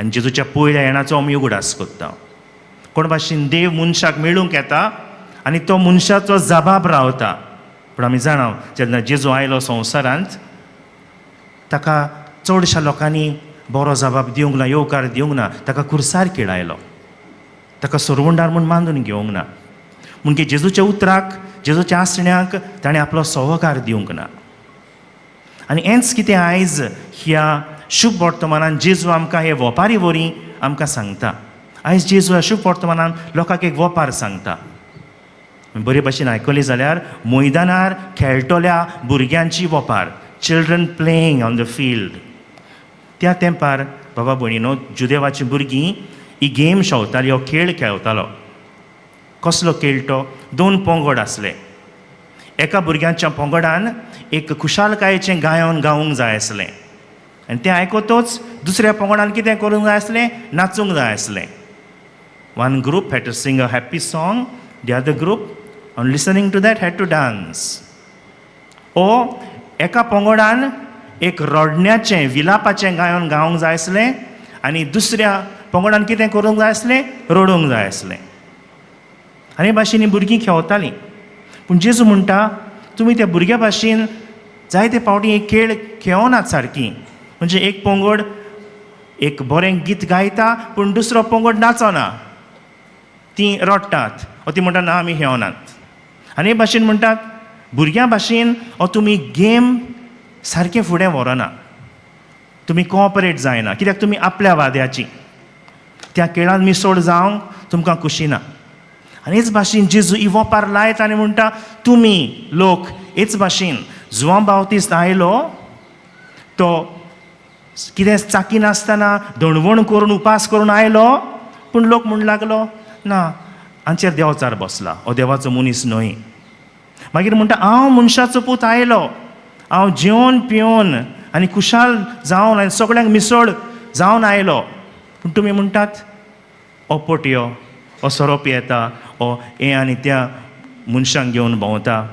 आनी जेजूच्या पयल्या येणाचो आमी उगडास कोत्ता. कोण भाशेन देव मनशाक मेळूंक येता आनी तो मनशाचो जबाब रावता. पूण आमी जाणाव जेन्ना जेजू आयलो संवसारांत ताका चडशा लोकांनी बरो जबाब दिवंक ना, येवकार दिवंक ना. ताका खुर्सार किडायलो, ताका सोरवंडार म्हूण मानून घेवंक ना. म्हणजे जेजूच्या उतराक, जेजूच्या आसण्याक ताणें आपलो सहकार दिवंक ना. आनी हेंच कितें आयज ह्या शुभ वर्तमानान जेजू आमकां हे वोपारी वरी आमकां सांगता. आयज जेजू ह्या शुभ वर्तमानान लोकांक एक वोपार सांगता. बरे भशेन आयकली जाल्यार मैदानार खेळटोल्या भुरग्यांची वोपार, children playing on the field. त्या तेंपार बाबा भयणीनो, जुदेवाची भुरगीं ही गेम खेळटाली, हो खेळ खेळटालो. कसलो खेळ तो? 2 पंगड आसले. एका भुरग्यांच्या पंगडान एक खुशालकायेचें गायन गावंक जाय आसलें आनी तें आयकतोच दुसऱ्या पंगडान कितें करूंक जाय आसलें? नाचूंक जाय आसलें. One group had to sing a happy song, the other group, on listening to that, had to dance. ओ एका पंगडान एक रडण्याचें, विलापाचें गायन गावंक जाय आसलें आनी दुसऱ्या पंगडान कितें करूंक जाय आसलें? रडूंक जाय आसलें. आनी भाशेन भुरगीं खेळटालीं. पूण जेजू म्हणटा तुमी त्या भुरग्या भाशेन जायते फावटी एक खेळ खेळनात सारकी. म्हणजे एक पंगड एक बरें गीत गायता पूण दुसरो पंगड नाचना, तीं रडटात, वा ती म्हणटा ना आमी खेळनात. आनी हे भाशेन म्हणटात भुरग्यां भाशेन हो तुमी गेम सारकें फुडें व्हरना, तुमी कोऑपरेट जायना, कित्याक तुमी आपल्या वाद्याची. त्या खेळांत मिसळ जावंक तुमकां खुशी ना. आनी हेच भाशेन जेजू ही वोपार लायता आनी म्हणटा तुमी लोक हेच भाशेन. जुआंव बावतिस्त आयलो तो कितें चाकी नासतना दणवण करून उपास करून आयलो, पूण लोक म्हणूंक लागलो ना हांचेर देंवचार बसला, हो देवाचो मनीस न्हय. मागीर म्हणटा हांव मनशाचो पूत आयलो, हांव जेवन पिवन आनी खुशाल जावन आनी सगळ्यांक मिसळ जावन आयलो, पूण तुमी म्हणटात हो पोटयो, हो सोरोप येता, हो हें आनी त्या मनशांक घेवन भोंवता.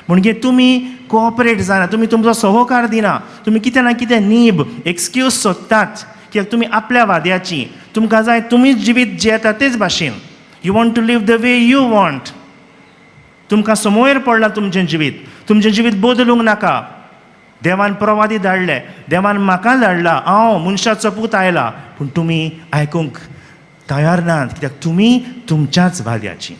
म्हणजे तुमी कोऑपरेट जायना, तुमी तुमचो सहकार दिना, तुमी कितें ना कितें नीब एक्सक्यूज सोदतात, कित्याक तुमी आपल्या वाद्याची. तुमकां जाय तुमी जिवीत जियेता तेच भाशेन. You want to live the way you want. तुमकां समोर पडलां तुमचें जिवीत, तुमचें जिवीत बदलूंक नाका. देवान प्रवादी धाडले, देवान म्हाका धाडला, हांव मनशाचो पूत आयला, पूण तुमी आयकूंक तयार नात, कित्याक तुमी तुमच्याच वाद्याची.